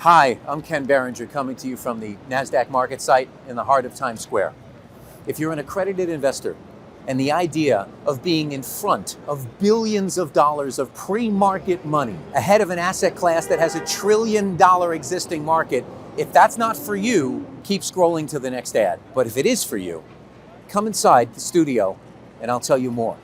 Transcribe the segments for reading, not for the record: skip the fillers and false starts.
Hi, I'm Ken Berenger coming to you from the NASDAQ market site in the heart of Times Square. If you're an accredited investor and the idea of being in front of billions of dollars of pre-market money ahead of an asset class that has $1 trillion existing market, if that's not for you, keep scrolling to the next ad. But if it is for you, come inside the studio and I'll tell you more.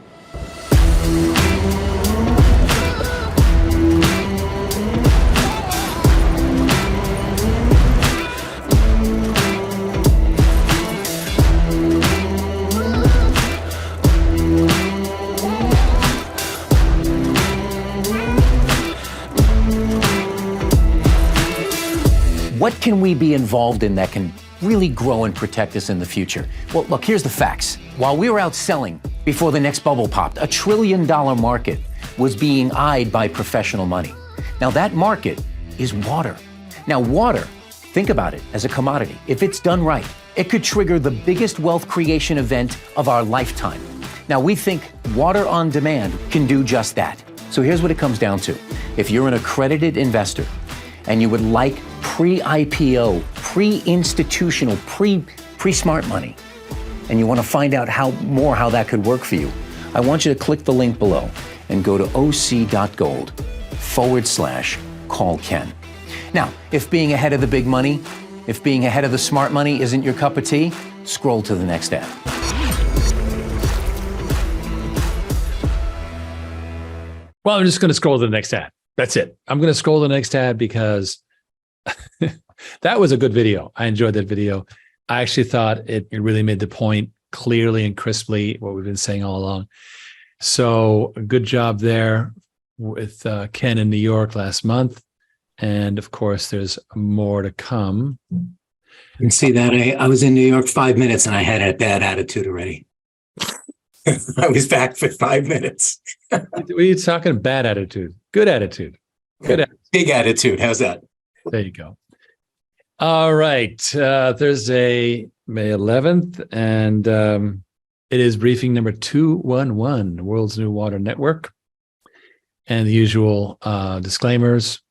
What can we be involved in that can really grow and protect us in the future? Well, look, here's the facts. While we were out selling before the next bubble popped, $1 trillion market was being eyed by professional money. Now that market is water. Now water, think about it as a commodity. If it's done right, it could trigger the biggest wealth creation event of our lifetime. Now we think water on demand can do just that. So here's what it comes down to. If you're an accredited investor and you would like pre-IPO, pre-institutional, pre-smart money, and you want to find out how that could work for you, I want you to click the link below and go to oc.gold/call Ken. Now, if being ahead of the big money, if being ahead of the smart money isn't your cup of tea, scroll to the next ad. Well, I'm just going to scroll to the next ad. That's it. I'm going to scroll to the next ad because that was a good video. I enjoyed that video. I actually thought it really made the point clearly and crisply, what we've been saying all along. So a good job there with Ken in New York last month. And of course, there's more to come. You can see that I was in New York 5 minutes and I had a bad attitude already. I was back for 5 minutes. What are you talking? Bad attitude. Good attitude. Good attitude. Big attitude. How's that? There you go. All right. Thursday, May 11th, and it is briefing number 211, the World's New Water Network, and the usual disclaimers.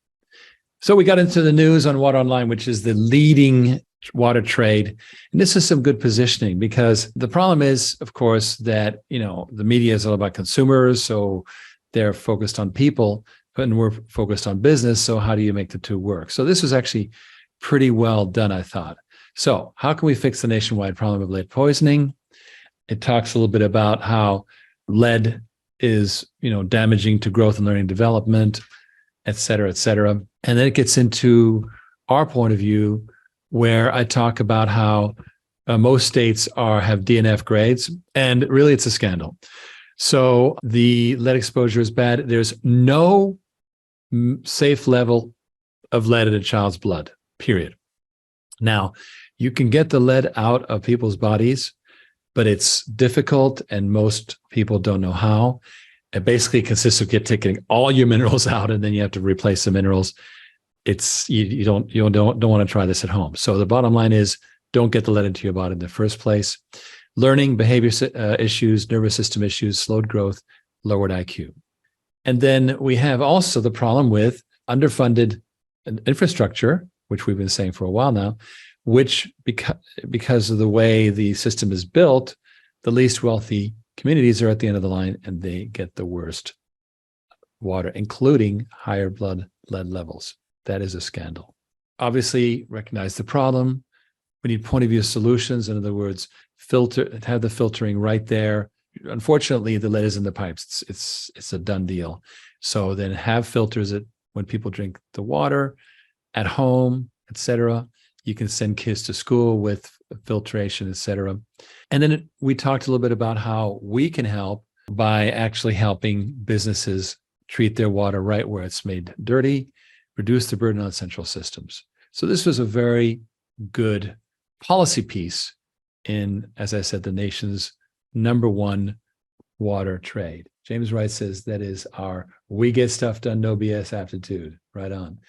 So we got into the news on Water Online, which is the leading water trade. And this is some good positioning because the problem is, of course, that, the media is all about consumers. So they're focused on people, and we're focused on business. So how do you make the two work? So this was actually pretty well done, I thought. So how can we fix the nationwide problem of lead poisoning? It talks a little bit about how lead is, damaging to growth and learning development, et cetera, et cetera. And then it gets into our point of view, where I talk about how most states have DNF grades, and really it's a scandal. So the lead exposure is bad. There's no safe level of lead in a child's blood, period. Now, you can get the lead out of people's bodies, but it's difficult and most people don't know how. It basically consists of taking all your minerals out and then you have to replace the minerals. You don't want to try this at home. So the bottom line is don't get the lead into your body in the first place. Learning, behavior issues, nervous system issues, slowed growth, lowered IQ. And then we have also the problem with underfunded infrastructure, which we've been saying for a while now, which because of the way the system is built, the least wealthy communities are at the end of the line and they get the worst water, including higher blood lead levels. That is a scandal. Obviously, recognize the problem. We need point of view solutions. In other words, have the filtering right there. Unfortunately, the lead is in the pipes. It's a done deal. So then have filters when people drink the water at home, et cetera. You can send kids to school with filtration, et cetera. And then we talked a little bit about how we can help by actually helping businesses treat their water right where it's made dirty, reduce the burden on central systems. So this was a very good policy piece in, as I said, the nation's #1 water trade. James Wright says that is our we get stuff done, no BS aptitude. Right on.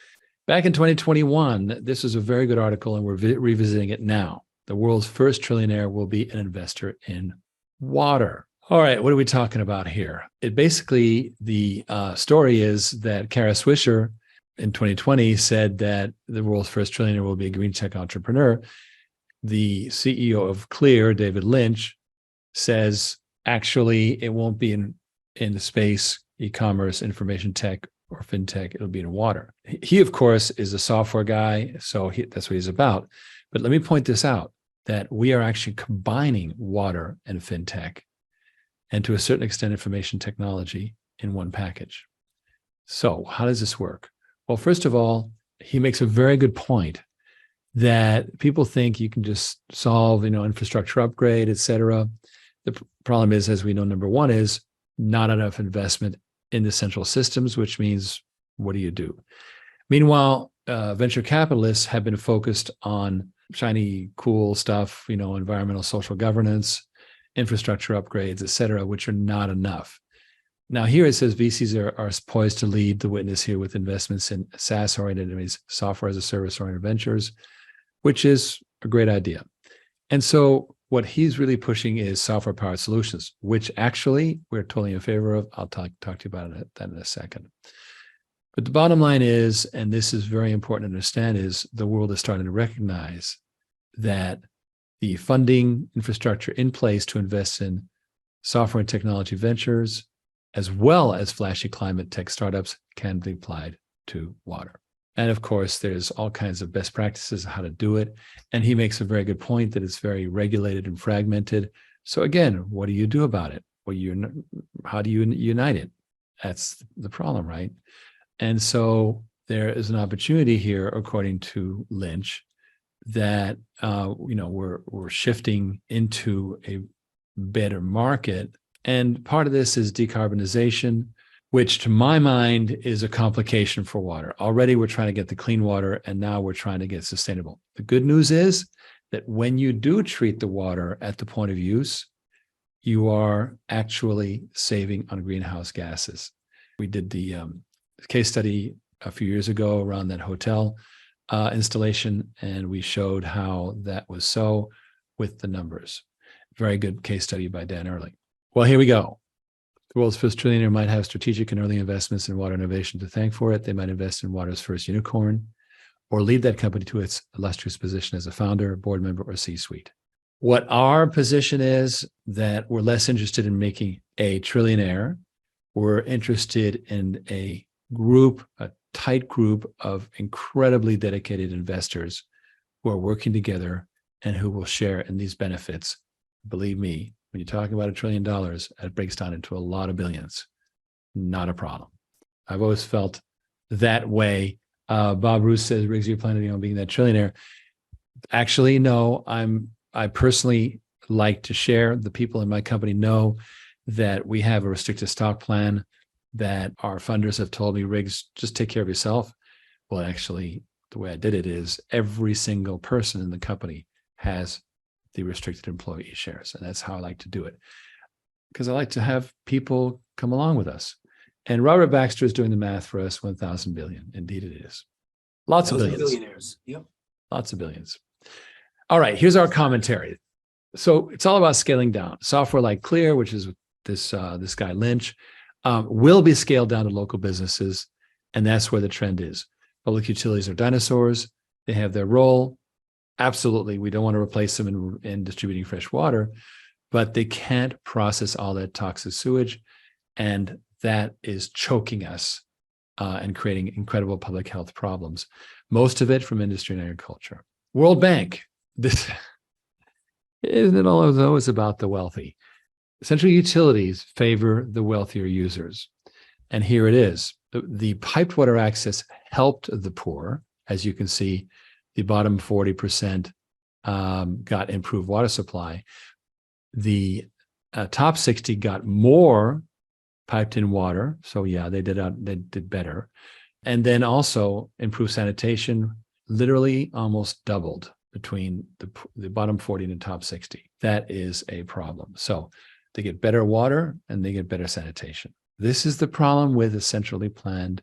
Back in 2021, this was a very good article, and we're revisiting it now. The world's first trillionaire will be an investor in water. All right, what are we talking about here? It basically, the story is that Kara Swisher in 2020 said that the world's first trillionaire will be a green tech entrepreneur. The CEO of Klir, David Lynch, says actually it won't be in the space, e-commerce, information tech, or fintech. It'll be in water. He, of course, is a software guy, so that's what he's about. But let me point this out, that we are actually combining water and fintech, and to a certain extent, information technology in one package. So how does this work? Well, first of all, he makes a very good point that people think you can just solve, infrastructure upgrade, et cetera. The problem is, as we know, number one is not enough investment in the central systems, which means, what do you do? Meanwhile, venture capitalists have been focused on shiny, cool stuff, environmental, social governance, infrastructure upgrades, et cetera, which are not enough. Now, here it says VCs are poised to lead the witness here with investments in SaaS-oriented, software as a service-oriented ventures, which is a great idea. And so what he's really pushing is software-powered solutions, which actually we're totally in favor of. I'll talk to you about that in a second. But the bottom line is, and this is very important to understand, is the world is starting to recognize that the funding infrastructure in place to invest in software and technology ventures, as well as flashy climate tech startups, can be applied to water. And of course, there's all kinds of best practices on how to do it. And he makes a very good point that it's very regulated and fragmented. So again, what do you do about it? Well, how do you unite it? That's the problem, right? And so there is an opportunity here, according to Lynch, that we're shifting into a better market. And part of this is decarbonization, which to my mind is a complication for water. Already we're trying to get the clean water, and now we're trying to get sustainable. The good news is that when you do treat the water at the point of use, you are actually saving on greenhouse gases. We did the case study a few years ago around that hotel installation, and we showed how that was so with the numbers. Very good case study by Dan Early. Well, here we go. The world's first trillionaire might have strategic and early investments in water innovation to thank for it. They might invest in water's first unicorn, or lead that company to its illustrious position as a founder, board member, or C-suite. What our position is that we're less interested in making a trillionaire. We're interested in a tight group of incredibly dedicated investors who are working together and who will share in these benefits. Believe me, when you're talking about $1 trillion, it breaks down into a lot of billions. Not a problem. I've always felt that way. Bob Roos says, Riggs, you're planning on being that trillionaire. Actually, no, I personally like to share. The people in my company know that we have a restricted stock plan that our funders have told me, Riggs, just take care of yourself. Well, actually, the way I did it is every single person in the company has the restricted employee shares. And that's how I like to do it, because I like to have people come along with us. And Robert Baxter is doing the math for us, 1,000 billion. Indeed it is. Lots of billions. Billionaires. Yep. Lots of billions. All right, here's our commentary. So it's all about scaling down. Software like Klir, which is this guy Lynch, will be scaled down to local businesses. And that's where the trend is. Public utilities are dinosaurs. They have their role. Absolutely, we don't want to replace them in distributing fresh water, but they can't process all that toxic sewage. And that is choking us and creating incredible public health problems. Most of it from industry and agriculture. World Bank, this isn't it always about the wealthy? Central utilities favor the wealthier users. And here it is. The piped water access helped the poor. As you can see, the bottom 40% got improved water supply. The top 60 got more piped in water. So yeah, they did better. And then also improved sanitation, literally almost doubled between the bottom 40 and the top 60. That is a problem. So they get better water and they get better sanitation. This is the problem with a centrally planned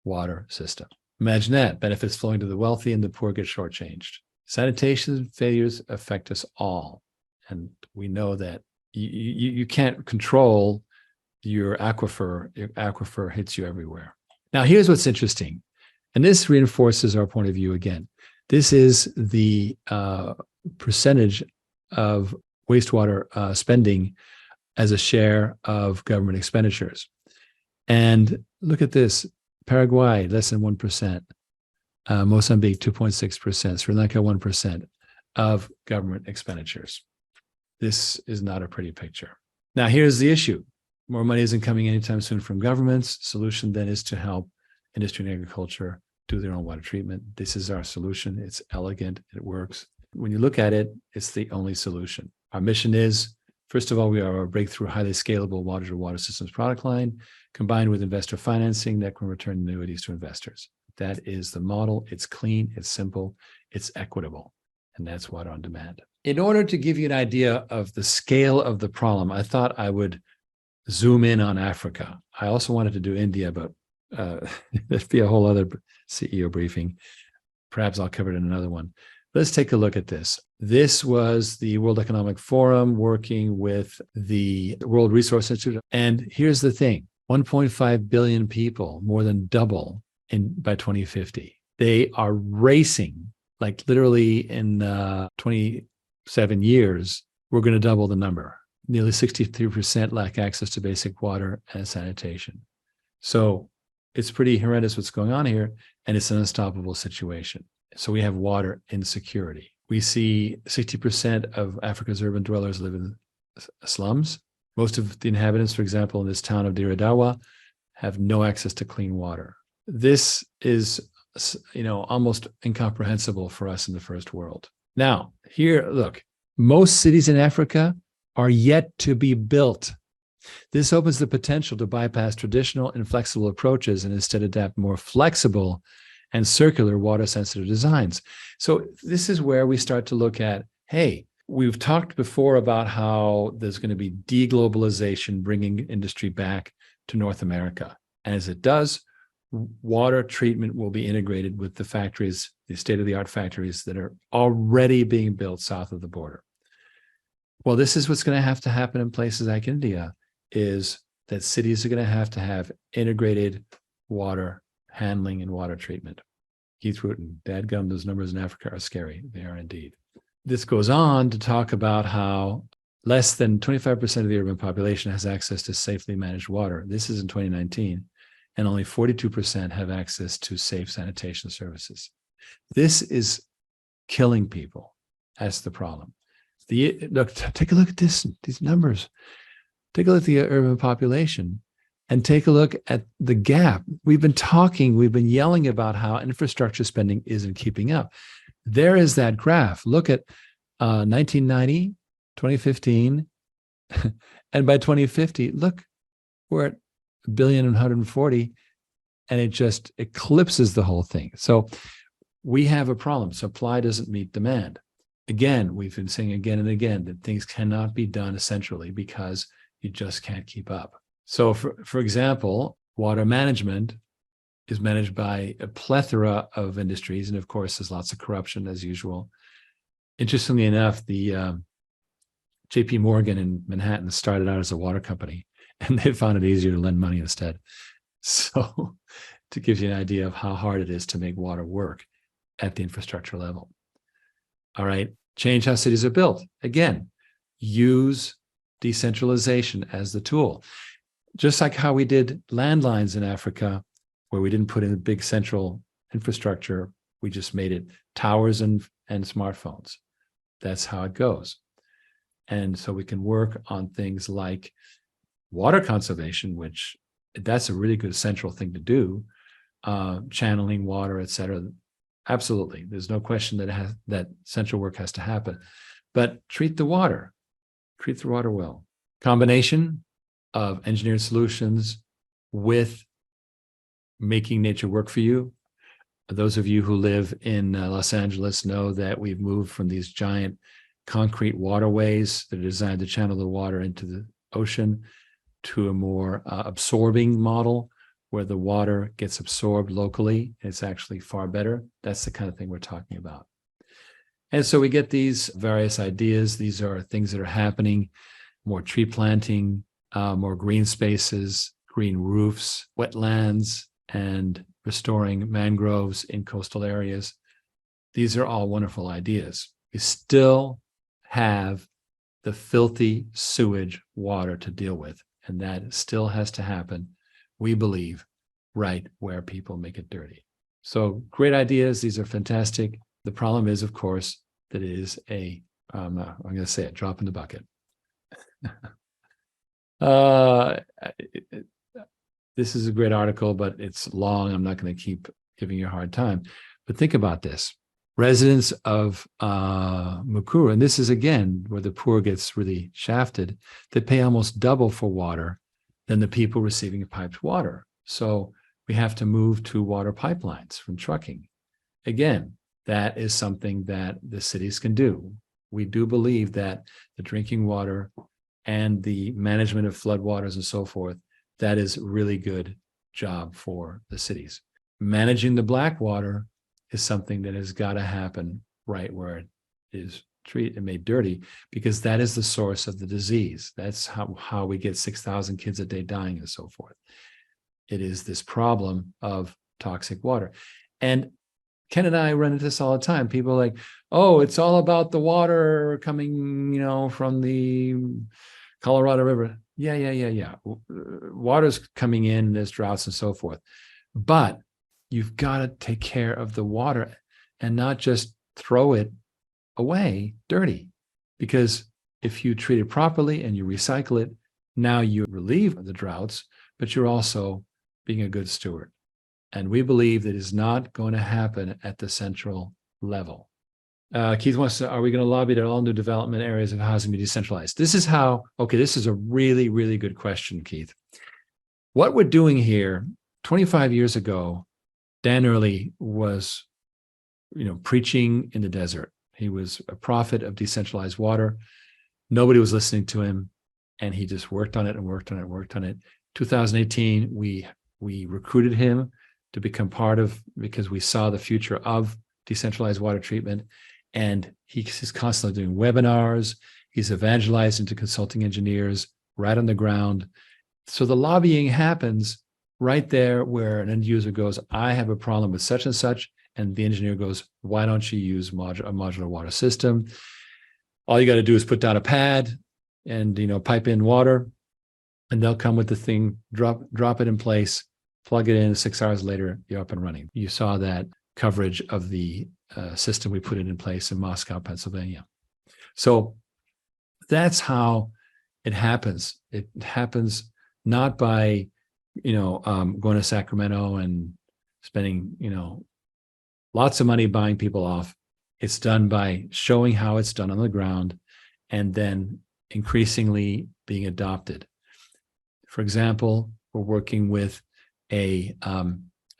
water system. Imagine that, benefits flowing to the wealthy and the poor get shortchanged. Sanitation failures affect us all. And we know that you can't control your aquifer. Your aquifer hits you everywhere. Now, here's what's interesting. And this reinforces our point of view again. This is the percentage of wastewater spending as a share of government expenditures. And look at this: Paraguay, less than 1%, Mozambique, 2.6%, Sri Lanka, 1% of government expenditures. This is not a pretty picture. Now, here's the issue. More money isn't coming anytime soon from governments. Solution then is to help industry and agriculture do their own water treatment. This is our solution. It's elegant. It works. When you look at it, it's the only solution. Our mission is, first of all, we are a breakthrough, highly scalable water-to-water systems product line, combined with investor financing that can return annuities to investors. That is the model. It's clean, it's simple, it's equitable, and that's water on demand. In order to give you an idea of the scale of the problem, I thought I would zoom in on Africa. I also wanted to do India, but that'd be a whole other CEO briefing. Perhaps I'll cover it in another one. Let's take a look at this. This was the World Economic Forum working with the World Resource Institute. And here's the thing: 1.5 billion people, more than double by 2050. They are racing, like literally in 27 years, we're going to double the number. Nearly 63% lack access to basic water and sanitation. So it's pretty horrendous what's going on here, and it's an unstoppable situation. So we have water insecurity. We see 60% of Africa's urban dwellers live in slums. Most of the inhabitants, for example, in this town of Diradawa, have no access to clean water. This is, almost incomprehensible for us in the first world. Now, here, look, most cities in Africa are yet to be built. This opens the potential to bypass traditional and flexible approaches and instead adapt more flexible and circular water-sensitive designs. So this is where we start to look at, hey, we've talked before about how there's going to be deglobalization bringing industry back to North America. And as it does, water treatment will be integrated with the factories, the state-of-the-art factories that are already being built south of the border. Well, this is what's going to happen in places like India, is that cities are going to have integrated water handling and water treatment. Keith Wooten, dadgum, those numbers in Africa are scary. They are indeed. This goes on to talk about how less than 25% of the urban population has access to safely managed water. This is in 2019, and only 42% have access to safe sanitation services. This is killing people. That's the problem. Look, take a look at these numbers. Take a look at the urban population and take a look at the gap. We've been yelling about how infrastructure spending isn't keeping up. There is that graph. Look at 1990, 2015, and by 2050, look, we're at $1.14 billion, and it just eclipses the whole thing. So we have a problem. Supply doesn't meet demand. Again, we've been saying again and again that things cannot be done essentially because you just can't keep up. So for example, water management is managed by a plethora of industries. And of course, there's lots of corruption as usual. Interestingly enough, the JP Morgan in Manhattan started out as a water company, and they found it easier to lend money instead. So to give you an idea of how hard it is to make water work at the infrastructure level. All right, change how cities are built. Again, use decentralization as the tool. Just like how we did landlines in Africa, where we didn't put in a big central infrastructure, we just made it towers and smartphones. That's how it goes. And so we can work on things like water conservation, which that's a really good central thing to do, channeling water, et cetera. Absolutely. There's no question that central work has to happen. But treat the water well. Combination of engineered solutions with making nature work for you. Those of you who live in Los Angeles know that we've moved from these giant concrete waterways that are designed to channel the water into the ocean to a more absorbing model where the water gets absorbed locally. It's actually far better. That's the kind of thing we're talking about. And so we get these various ideas. These are things that are happening: more tree planting, more green spaces, green roofs, wetlands, and restoring mangroves in coastal areas. These are all wonderful ideas. We still have the filthy sewage water to deal with, and that still has to happen, we believe, right where people make it dirty. So great ideas. These are fantastic. The problem is, of course, that it is I'm going to say it, drop in the bucket. This is a great article, but it's long. I'm not going to keep giving you a hard time. But think about this. Residents of Mukuru, and this is, again, where the poor gets really shafted, they pay almost double for water than the people receiving piped water. So we have to move to water pipelines from trucking. Again, that is something that the cities can do. We do believe that the drinking water and the management of floodwaters and so forth, that is really good job for the cities. Managing the black water is something that has got to happen right where it is treated and made dirty, because that is the source of the disease. That's how we get 6,000 kids a day dying and so forth. It is this problem of toxic water. And Ken and I run into this all the time. People are like, oh, it's all about the water coming, from the Colorado River. Yeah. Water's coming in, there's droughts and so forth. But you've got to take care of the water and not just throw it away dirty. Because if you treat it properly and you recycle it, now you relieve the droughts, but you're also being a good steward. And we believe that is not going to happen at the central level. Keith wants to, are we going to lobby that all new development areas of housing be decentralized? This is a really, really good question, Keith. What we're doing here, 25 years ago, Dan Early was, preaching in the desert. He was a prophet of decentralized water. Nobody was listening to him, and he just worked on it and worked on it and worked on it. 2018, we recruited him to become part of, because we saw the future of decentralized water treatment. And he's constantly doing webinars. He's evangelizing to consulting engineers right on the ground. So the lobbying happens right there where an end user goes, I have a problem with such and such. And the engineer goes, why don't you use a modular water system? All you got to do is put down a pad and, pipe in water, and they'll come with the thing, drop it in place, plug it in, 6 hours later, you're up and running. You saw that coverage of the system we put it in place in Moscow, Pennsylvania. So that's how it happens. It happens not by, going to Sacramento and spending, lots of money buying people off. It's done by showing how it's done on the ground and then increasingly being adopted. For example, we're working with a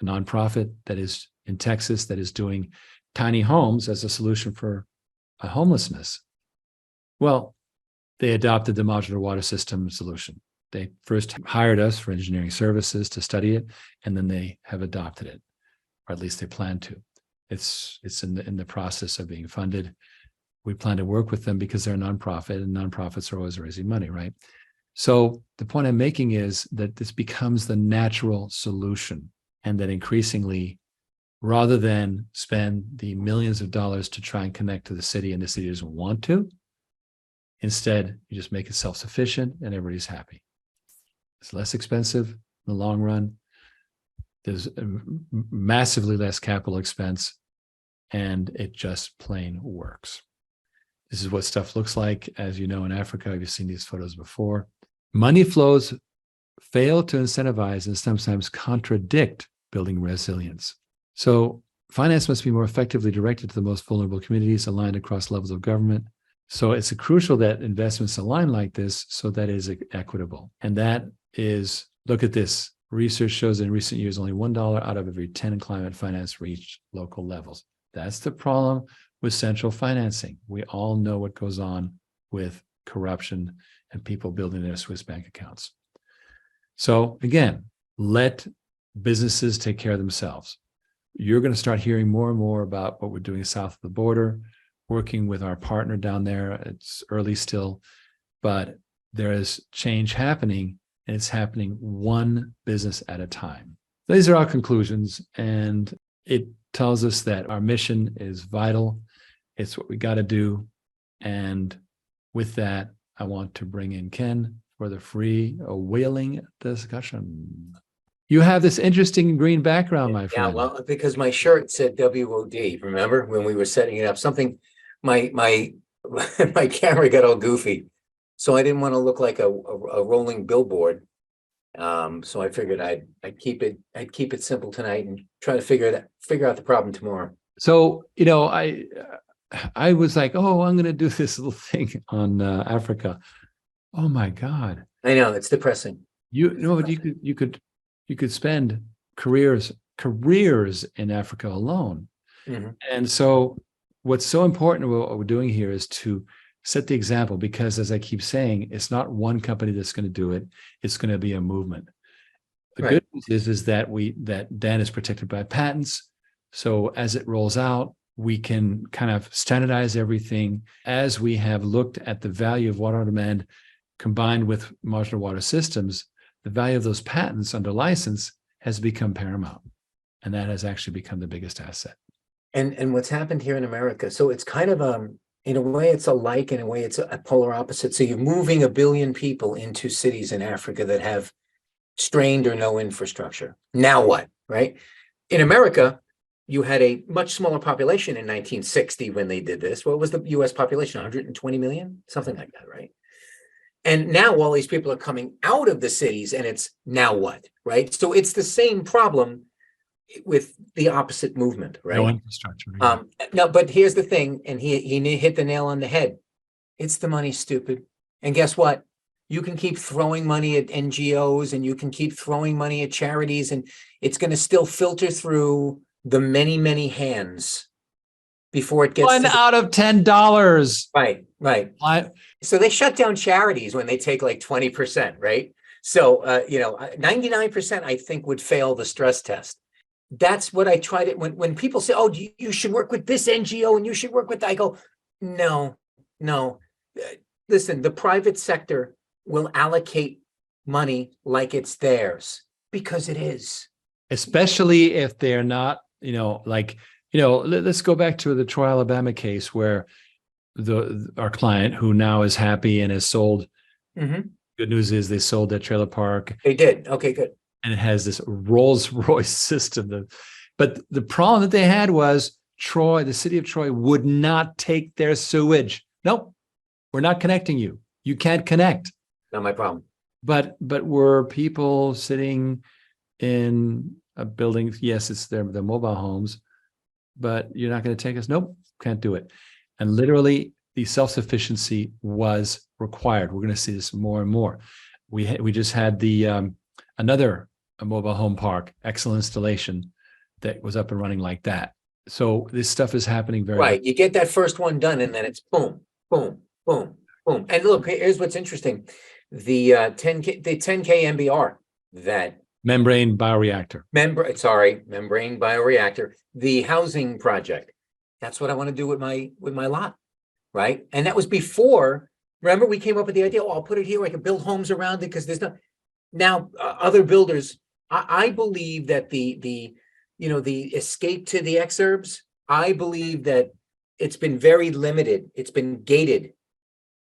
nonprofit that is in Texas that is doing tiny homes as a solution for homelessness. Well, they adopted the modular water system solution. They first hired us for engineering services to study it, and then they have adopted it, or at least they plan to. It's in the process of being funded. We plan to work with them because they're a nonprofit, and nonprofits are always raising money, right? So the point I'm making is that this becomes the natural solution, and that increasingly, rather than spend the millions of dollars to try and connect to the city and the city doesn't want to, instead, you just make it self-sufficient and everybody's happy. It's less expensive in the long run. There's massively less capital expense, and it just plain works. This is what stuff looks like, as you know, in Africa. You've seen these photos before. Money flows fail to incentivize and sometimes contradict building resilience. So finance must be more effectively directed to the most vulnerable communities, aligned across levels of government. So it's crucial that investments align like this so that it is equitable. And that is, look at this. Research shows that in recent years, only $1 out of every 10 in climate finance reached local levels. That's the problem with central financing. We all know what goes on with corruption and people building their Swiss bank accounts. So again, let businesses take care of themselves. You're going to start hearing more and more about what we're doing south of the border, working with our partner down there. It's early still, but there is change happening, and it's happening one business at a time. These are our conclusions, and it tells us that our mission is vital. It's what we got to do. And with that, I want to bring in Ken for the free whaling discussion. You have this interesting green background, my friend. Yeah, well, because my shirt said WOD, remember when we were setting it up? Something, my my camera got all goofy. So I didn't want to look like a rolling billboard. So I figured I'd keep it simple tonight and try to figure out the problem tomorrow. So, I was like, oh, I'm going to do this little thing on Africa. Oh my God. I know, it's depressing. You know what, you could spend careers in Africa alone. Mhm. And so what's so important about what we're doing here is to set the example, because as I keep saying, it's not one company that's going to do it. It's going to be a movement. The Right. good news is that Dan is protected by patents. So as it rolls out, we can kind of standardize everything. As we have looked at the value of water on demand combined with modular water systems, the value of those patents under license has become paramount. And that has actually become the biggest asset. And what's happened here in America, so it's kind of in a way it's alike, in a way it's a polar opposite. So you're moving 1 billion people into cities in Africa that have strained or no infrastructure. Now what, right? In America, you had a much smaller population in 1960 when they did this. What was the US population? 120 million? Something like that, right? And now all these people are coming out of the cities, and it's now what, right? So it's the same problem with the opposite movement, right? No infrastructure. Yeah. No, but here's the thing, and he hit the nail on the head. It's the money, stupid. And guess what? You can keep throwing money at NGOs, and you can keep throwing money at charities, and it's going to still filter through the many, many hands before it gets $1 out of $10. Right. So they shut down charities when they take like 20%, right? So 99% I think would fail the stress test. That's what I try to, when people say, oh, you should work with this NGO and you should work with, I go, no. Listen, the private sector will allocate money like it's theirs, because it is. Especially if they're not, let's go back to the Troy, Alabama case where our client, who now is happy and has sold. Mm-hmm. Good news is they sold their trailer park. They did. Okay, good. And it has this Rolls Royce system. But the problem that they had was the city of Troy would not take their sewage. Nope, we're not connecting you. You can't connect. Not my problem. But were people sitting in a building? Yes, it's their mobile homes, but you're not going to take us? Nope, can't do it. And literally, the self-sufficiency was required. We're going to see this more and more. We just had the another mobile home park, excellent installation, that was up and running like that. So this stuff is happening very right. You get that first one done, and then it's boom, boom, boom, boom. And look, here's what's interesting: the 10K MBR, that membrane bioreactor. Membrane bioreactor, the housing project. That's what I want to do with my lot, right? And that was before. Remember, we came up with the idea. Oh, I'll put it here. I can build homes around it because there's no. Now, other builders. I believe that the escape to the exurbs. I believe that it's been very limited. It's been gated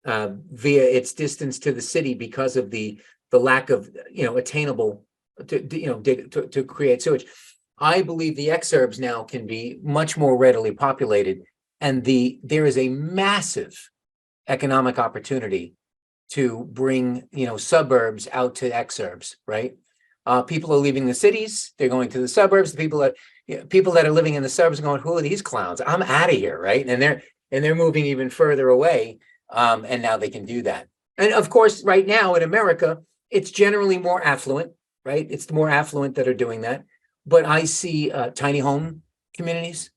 via its distance to the city because of the lack of attainable to create sewage. I believe the exurbs now can be much more readily populated, and there is a massive economic opportunity to bring suburbs out to exurbs, right? People are leaving the cities, they're going to the suburbs. The people that are living in the suburbs are going, who are these clowns? I'm out of here, right? And they're moving even further away, and now they can do that. And of course, right now in America, it's generally more affluent, right? It's the more affluent that are doing that. But I see tiny home communities,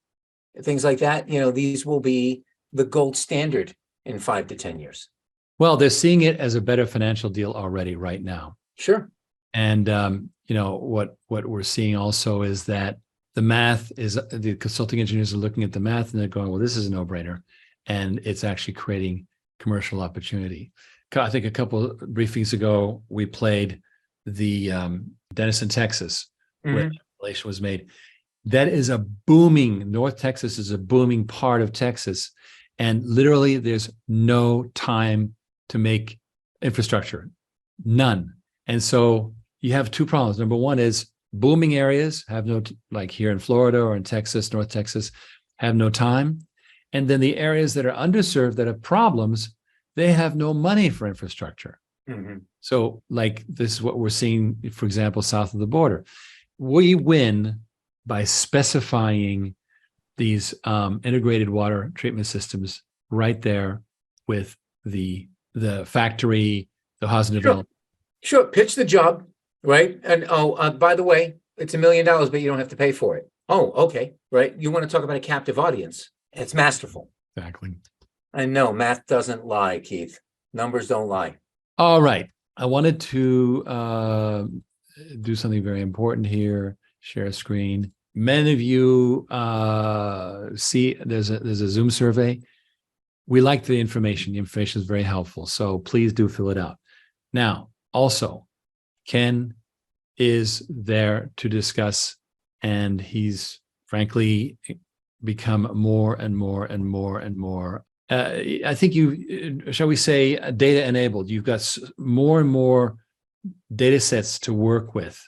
things like that. These will be the gold standard in 5 to 10 years. Well, they're seeing it as a better financial deal already right now. Sure. And what we're seeing also is that the consulting engineers are looking at the math and they're going, well, this is a no-brainer, and it's actually creating commercial opportunity. I think a couple of briefings ago we played the Denison, Texas, where revelation was made. That is a booming, North Texas is a booming part of Texas. And literally there's no time to make infrastructure, none. And so you have two problems. Number one is booming areas have no, like here in Florida or in Texas, North Texas, have no time. And then the areas that are underserved that have problems, they have no money for infrastructure. Mm-hmm. So like this is what we're seeing, for example, south of the border. We win by specifying these integrated water treatment systems right there with the factory, the housing development. Sure, pitch the job, right? And by the way, it's $1 million, but you don't have to pay for it. Oh, okay, right. You want to talk about a captive audience? It's masterful. Exactly. I know math doesn't lie, Keith. Numbers don't lie. All right. I wanted to do something very important here. Share a screen. Many of you see there's a Zoom survey. We like the information. The information is very helpful. So please do fill it out. Now, also, Ken is there to discuss, and he's frankly become more and more and more and more. I think shall we say, data enabled. You've got more and more data sets to work with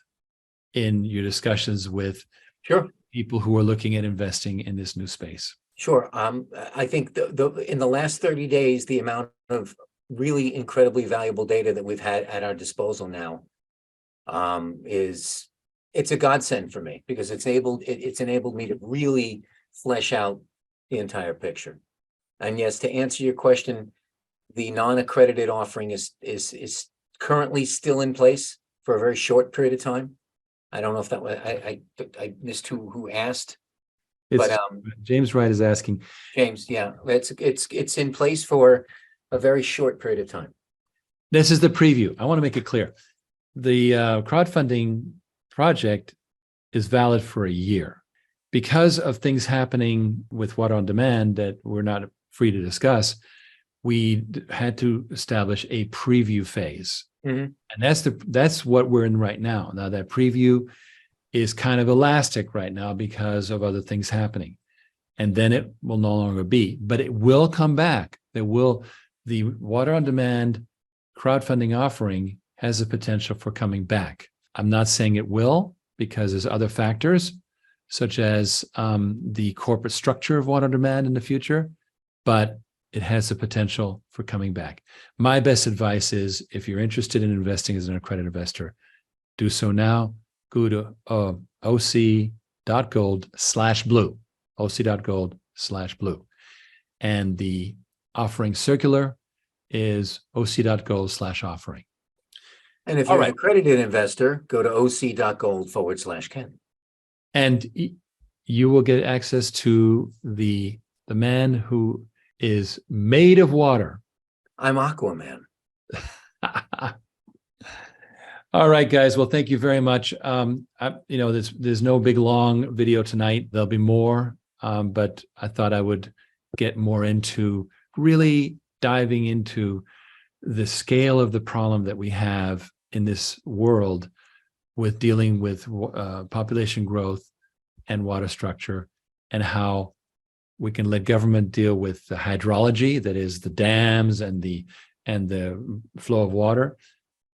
in your discussions with Sure. people who are looking at investing in this new space. Sure. I think in the last 30 days, the amount of really incredibly valuable data that we've had at our disposal now it's a godsend for me, because it's enabled me to really flesh out the entire picture. And yes, to answer your question, the non-accredited offering is currently still in place for a very short period of time. I don't know if that was, I missed who asked. It's, but James Wright is asking. James, yeah, it's in place for a very short period of time. This is the preview. I want to make it clear. The crowdfunding project is valid for a year. Because of things happening with water on demand that we're not free to discuss, we had to establish a preview phase. Mm-hmm. And that's what we're in right now. Now that preview is kind of elastic right now because of other things happening. And then it will no longer be, but it will come back. The water on demand crowdfunding offering has the potential for coming back. I'm not saying it will, because there's other factors, such as the corporate structure of water on demand in the future, but it has the potential for coming back. My best advice is, if you're interested in investing as an accredited investor, do so now. Go to oc.gold/blue, oc.gold/blue. And the offering circular is oc.gold/offering. And if you're an accredited investor, go to oc.gold/Ken. And you will get access to the man who is made of water. I'm Aquaman. All right, guys. Well, thank you very much. There's no big long video tonight. There'll be more, but I thought I would get more into really diving into the scale of the problem that we have in this world with dealing with population growth and water structure, and how we can let government deal with the hydrology, that is the dams and the flow of water,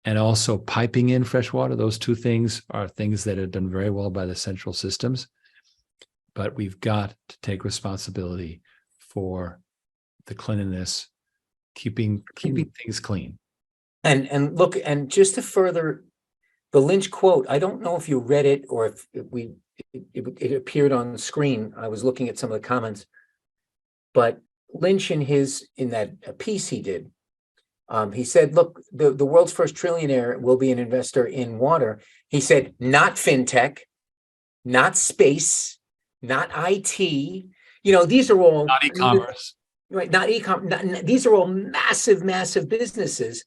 and also piping in fresh water. Those two things are things that are done very well by the central systems, but we've got to take responsibility for the cleanliness, keeping things clean. And look, and just to further the Lynch quote, I don't know if you read it or if it appeared on the screen. I was looking at some of the comments, but Lynch in that piece he did, he said, look, the world's first trillionaire will be an investor in water. He said, not fintech, not space, not IT. These are all Not e-commerce. Right, not e-commerce. These are all massive, massive businesses.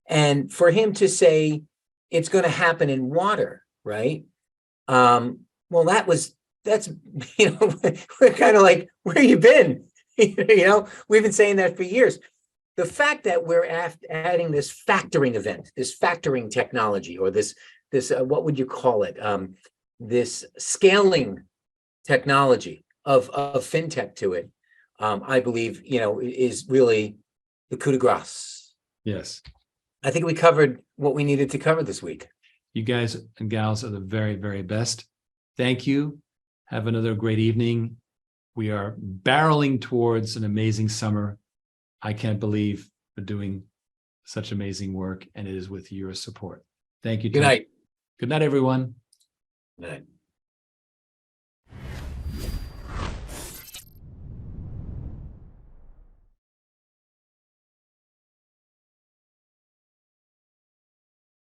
And for him to say it's going to happen in water, right? Well, that's we're kind of like, where you been? We've been saying that for years. The fact that we're adding this factoring event, this factoring technology, or this what would you call it? this scaling technology of fintech to it, I believe, is really the coup de grace. Yes. I think we covered what we needed to cover this week. You guys and gals are the very, very best. Thank you. Have another great evening. We are barreling towards an amazing summer. I can't believe we're doing such amazing work, and it is with your support. Thank you, Good Tony. night. Good night, everyone. Good night.